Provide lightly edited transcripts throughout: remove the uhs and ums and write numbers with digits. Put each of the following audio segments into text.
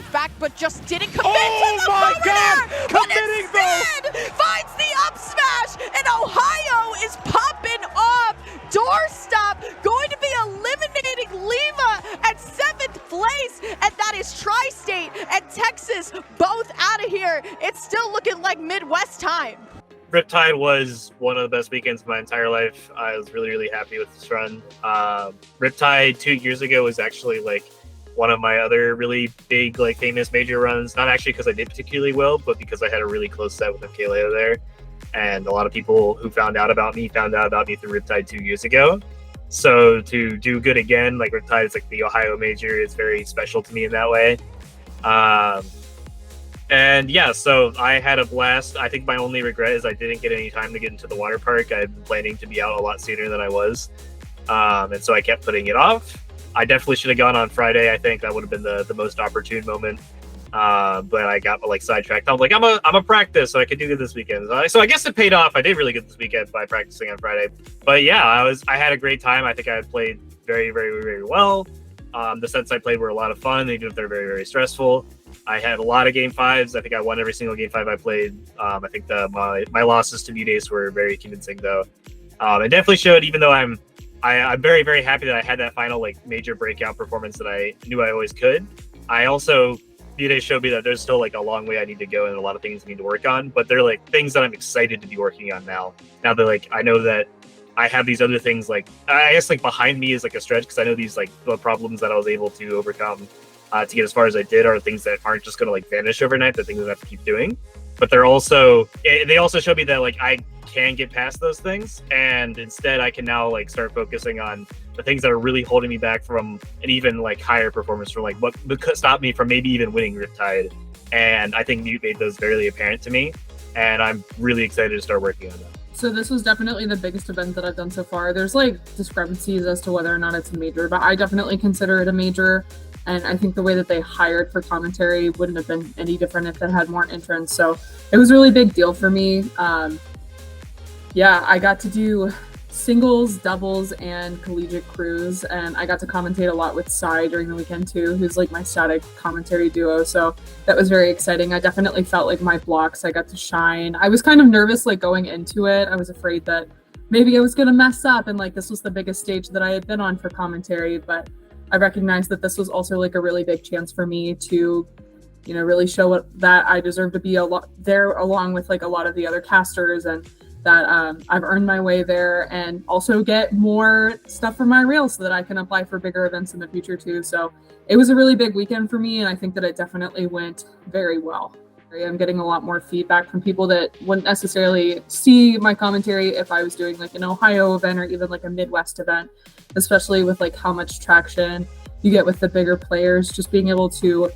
bounced back, but just didn't commit Oh to the my forward God! air, Committing but instead finds the up smash, and Ohio is popping off. Doorstop going to be eliminating Lima at 7th place, and that is Tri-State and Texas both out of here. It's still looking like Midwest time. Riptide was one of the best weekends of my entire life. I was really, really happy with this run. Riptide 2 years ago was actually like one of my other really big, like famous major runs. Not actually because I did particularly well, but because I had a really close set with MKLeo there. And a lot of people who found out about me through Riptide 2 years ago. So to do good again, like Riptide is like the Ohio major. It's very special to me in that way. And yeah, so I had a blast. I think my only regret is I didn't get any time to get into the water park. I'd been planning to be out a lot sooner than I was. And so I kept putting it off. I definitely should have gone on Friday. I think that would have been the most opportune moment. But I got like sidetracked. I was like, I'm a practice, so I could do good this weekend. So I guess it paid off. I did really good this weekend by practicing on Friday. But yeah, I had a great time. I think I played very, very, very well. The sets I played were a lot of fun, even if they're very, very stressful. I had a lot of game fives. I think I won every single game five I played. I think my losses to Mudace were very convincing though. It definitely showed, even though I'm very, very happy that I had that final like major breakout performance that I knew I always could. I also Mudace showed me that there's still like a long way I need to go and a lot of things I need to work on, but they're like things that I'm excited to be working on now. Now that like I know that I have these other things, like I guess like behind me is like a stretch because I know these like the problems that I was able to overcome to get as far as I did are things that aren't just gonna like vanish overnight. The things that I have to keep doing, but they also show me that like I can get past those things, and instead I can now like start focusing on the things that are really holding me back from an even like higher performance, from like what could stop me from maybe even winning Riptide. And I think Mute made those very apparent to me, and I'm really excited to start working on them. So this was definitely the biggest event that I've done so far. There's like discrepancies as to whether or not it's a major, but I definitely consider it a major. And I think the way that they hired for commentary wouldn't have been any different if it had more entrants. So it was a really big deal for me. Yeah, I got to do singles, doubles, and collegiate crews, and I got to commentate a lot with Sai during the weekend too, who's like my static commentary duo. So that was very exciting. I definitely felt like my blocks, I got to shine. I was kind of nervous like going into it. I was afraid that maybe I was gonna mess up, and like this was the biggest stage that I had been on for commentary, but I recognized that this was also like a really big chance for me to, you know, really show that I deserve to be a lot there along with like a lot of the other casters, and that I've earned my way there, and also get more stuff from my reel so that I can apply for bigger events in the future too. So it was a really big weekend for me, and I think that it definitely went very well. I'm getting a lot more feedback from people that wouldn't necessarily see my commentary if I was doing like an Ohio event or even like a Midwest event, especially with like how much traction you get with the bigger players. Just being able to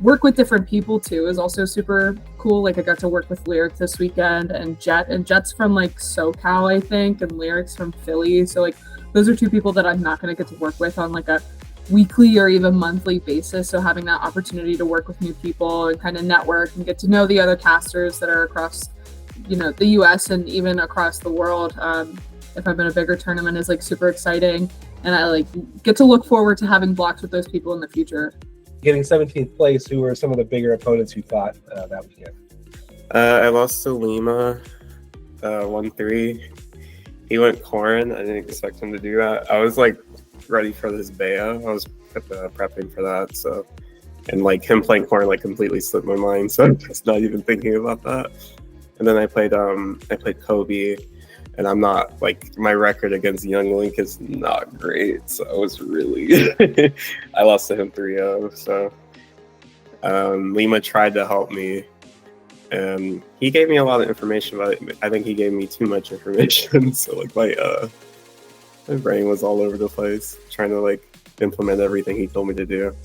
work with different people too is also super cool. Like I got to work with Lyric this weekend, and Jet's from like SoCal, I think, and Lyric's from Philly. So like those are two people that I'm not going to get to work with on like a weekly or even monthly basis. So having that opportunity to work with new people and kind of network and get to know the other casters that are across, you know, the US and even across the world, if I'm in a bigger tournament, is like super exciting. And I like get to look forward to having blocks with those people in the future. Getting 17th place, who were some of the bigger opponents you fought that weekend? I lost to Lima 1-3. He went Corrin. I didn't expect him to do that. I was like ready for this Bea. I was prepping for that. So, and like him playing Corrin like completely slipped my mind. So I'm just not even thinking about that. And then I played Kobe, and I'm not like, my record against Young Link is not great. So I was really I lost to him 3-0. So Lima tried to help me, and he gave me a lot of information, but I think he gave me too much information. So like my brain was all over the place trying to like implement everything he told me to do.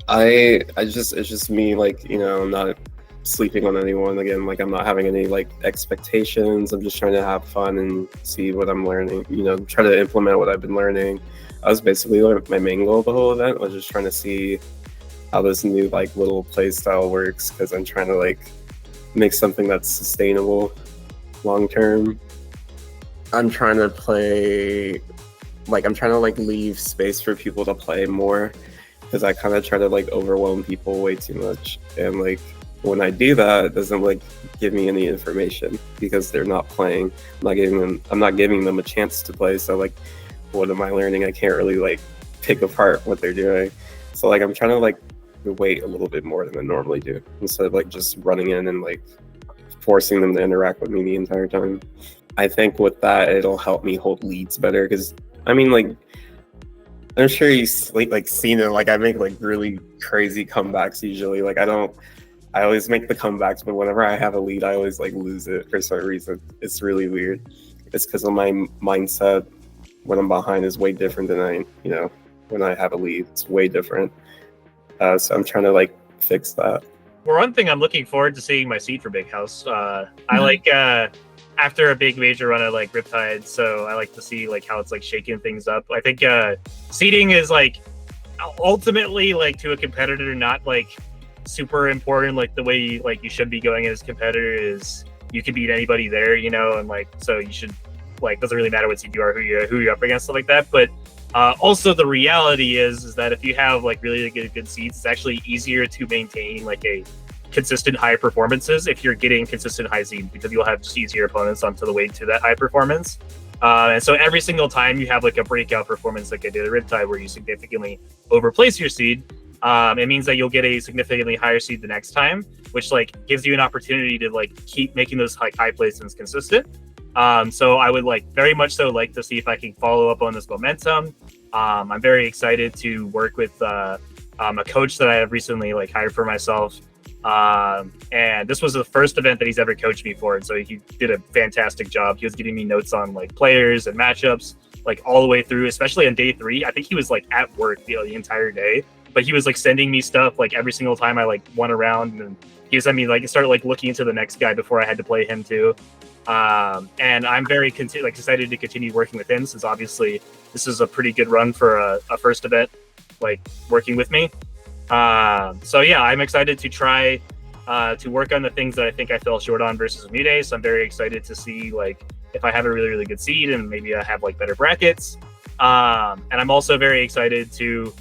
It's just me, like, you know, not sleeping on anyone again. Like I'm not having any like expectations. I'm just trying to have fun and see what I'm learning, you know, try to implement what I've been learning. I was basically like, my main goal of the whole event was just trying to see how this new like little play style works, because I'm trying to like make something that's sustainable long term. I'm trying to like leave space for people to play more because I kind of try to like overwhelm people way too much, and like when I do that, it doesn't like give me any information because they're not playing. I'm not giving them a chance to play. So like, what am I learning? I can't really like pick apart what they're doing. So like, I'm trying to like wait a little bit more than I normally do, instead of like just running in and like forcing them to interact with me the entire time. I think with that, it'll help me hold leads better, because I mean, like, I'm sure you've like seen it. Like, I make like really crazy comebacks usually. Like, I always make the comebacks, but whenever I have a lead, I always like lose it for some reason. It's really weird. It's because of my mindset. When I'm behind is way different than when I have a lead. It's way different. So I'm trying to like fix that. For one thing, I'm looking forward to seeing my seed for Big House. I like after a big major run, I like Riptide, so I like to see like how it's like shaking things up. I think seeding is like ultimately like to a competitor not like super important. Like the way you should be going as a competitor is you can beat anybody there, and like so you should like doesn't really matter what seed you are, who you're up against, stuff like that. But also the reality is that if you have like really good seeds, it's actually easier to maintain like a consistent high performances if you're getting consistent high seed, because you'll have just easier opponents onto the way to that high performance. And so every single time you have like a breakout performance like I did at Riptide where you significantly overplace your seed, it means that you'll get a significantly higher seed the next time, which like gives you an opportunity to like keep making those like high placements consistent. So I would like very much so like to see if I can follow up on this momentum. I'm very excited to work with a coach that I have recently like hired for myself. And this was the first event that he's ever coached me for. And so he did a fantastic job. He was getting me notes on like players and matchups, like all the way through, especially on day 3. I think he was like at work the entire day, but he was like sending me stuff like every single time I like won around, and he sent me like started like looking into the next guy before I had to play him too. And I'm very excited to continue working with him, since obviously this is a pretty good run for a first event, like working with me. So yeah, I'm excited to try to work on the things that I think I fell short on versus Mute. So I'm very excited to see like if I have a really good seed and maybe I have like better brackets. And I'm also very excited to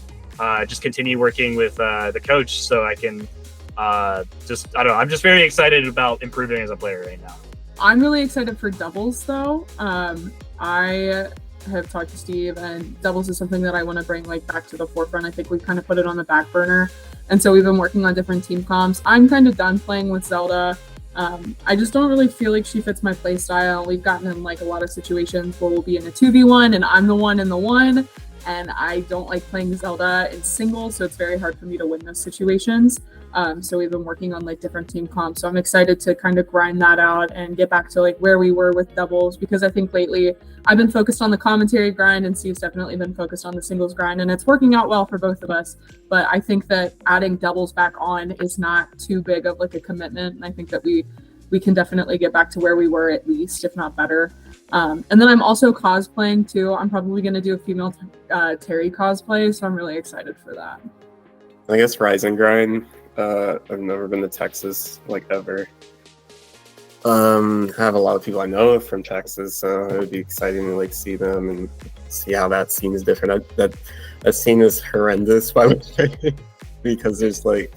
just continue working with the coach, so I can I'm just very excited about improving as a player right now. I'm really excited for doubles though. I have talked to Steve, and doubles is something that I want to bring like back to the forefront. I think we kind of put it on the back burner, and so we've been working on different team comps. I'm kind of done playing with Zelda. I just don't really feel like she fits my play style. We've gotten in like a lot of situations where we'll be in a 2v1 and I'm the one in the one, and I don't like playing Zelda in singles, so it's very hard for me to win those situations. So we've been working on like different team comps. So I'm excited to kind of grind that out and get back to like where we were with doubles, because I think lately I've been focused on the commentary grind and Steve's definitely been focused on the singles grind, and it's working out well for both of us. But I think that adding doubles back on is not too big of like a commitment. And I think that we can definitely get back to where we were, at least, if not better. And then I'm also cosplaying too. I'm probably going to do a female Terry cosplay, so I'm really excited for that. I guess Rise and Grind. I've never been to Texas, like, ever. I have a lot of people I know from Texas, so it would be exciting to like see them and see how that scene is different. That scene is horrendous, by the way, because there's like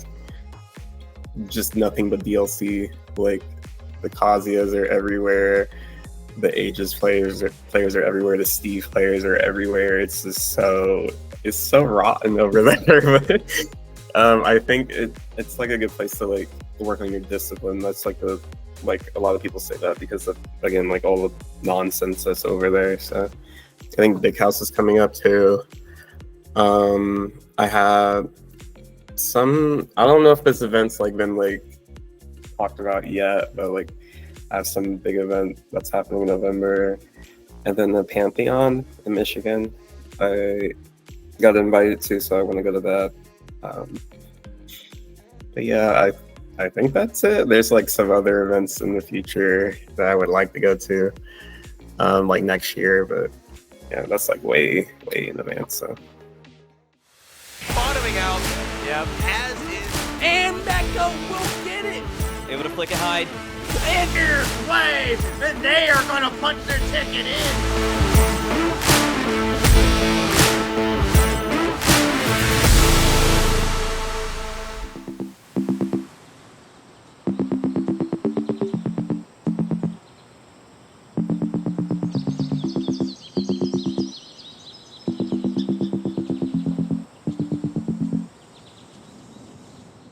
just nothing but DLC. Like the Kazuya's are everywhere, the Aegis players are everywhere, the Steve players are everywhere. It's just so rotten over there. But I think it's like a good place to like work on your discipline. That's like a lot of people say that because of, again, like all the nonsense that's over there. So I think Big House is coming up too. I have I don't know if this event's like been like talked about yet, but like I have some big event that's happening in November, and then the Pantheon in Michigan I got invited to, so I want to go to that. But yeah, I think that's it. There's like some other events in the future that I would like to go to, like next year, but yeah, that's like way in advance. So bottoming out, yep, as is, and Mecca will get it. Able to flick it hide. And here's Wave, and they are gonna punch their ticket in.